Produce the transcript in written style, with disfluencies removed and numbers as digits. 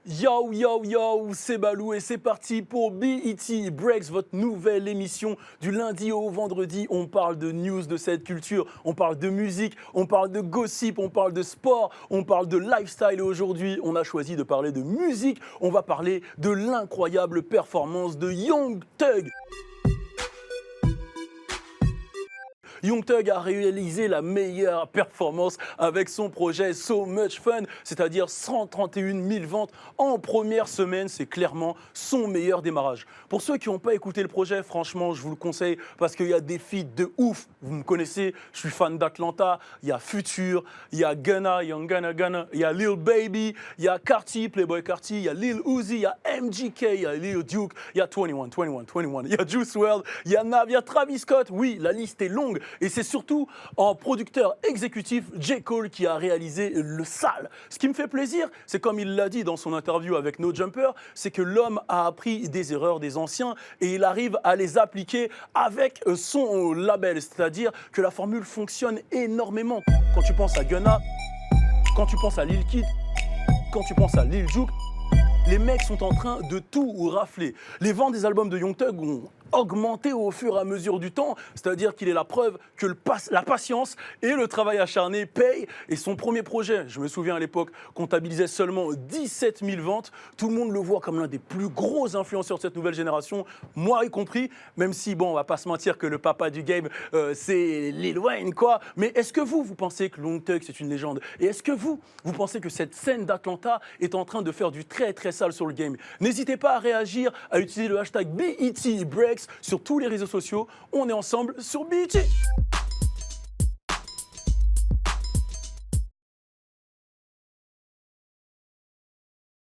Yo yo yo, c'est Balou et c'est parti pour BET Breaks, votre nouvelle émission du lundi au vendredi. On parle de news de cette culture, on parle de musique, on parle de gossip, on parle de sport, on parle de lifestyle. Et aujourd'hui, on a choisi de parler de musique. On va parler de l'incroyable performance de Young Thug. Young Thug a réalisé la meilleure performance avec son projet So Much Fun, c'est-à-dire 131 000 ventes en première semaine. C'est clairement son meilleur démarrage. Pour ceux qui n'ont pas écouté le projet, franchement, je vous le conseille parce qu'il y a des feats de ouf. Vous me connaissez, je suis fan d'Atlanta. Il y a Future, il y a Gunna, Young Gunna, il y a Lil Baby, il y a Carti, Playboy Carti, il y a Lil Uzi, il y a MGK, il y a Lil Duke, il y a 21, il y a Juice WRLD, il y a Nav, il y a Travis Scott. Oui, la liste est longue. Et c'est surtout en producteur exécutif J. Cole qui a réalisé le sale. Ce qui me fait plaisir, c'est comme il l'a dit dans son interview avec No Jumper, c'est que l'homme a appris des erreurs des anciens et il arrive à les appliquer avec son label. C'est-à-dire que la formule fonctionne énormément. Quand tu penses à Gunna, quand tu penses à Lil Kid, quand tu penses à Lil Juke, les mecs sont en train de tout rafler. Les ventes des albums de Young Thug ont augmenté au fur et à mesure du temps, c'est-à-dire qu'il est la preuve que la patience et le travail acharné payent. Et son premier projet, je me souviens à l'époque, comptabilisait seulement 17 000 ventes. Tout le monde le voit comme l'un des plus gros influenceurs de cette nouvelle génération, moi y compris, même si, bon, on va pas se mentir que le papa du game, c'est Lil Wayne, quoi. Mais est-ce que vous pensez que Young Thug, c'est une légende? Et est-ce que vous pensez que cette scène d'Atlanta est en train de faire du très très sale sur le game? N'hésitez pas à réagir, à utiliser le hashtag BET Breaks sur tous les réseaux sociaux. On est ensemble sur BET.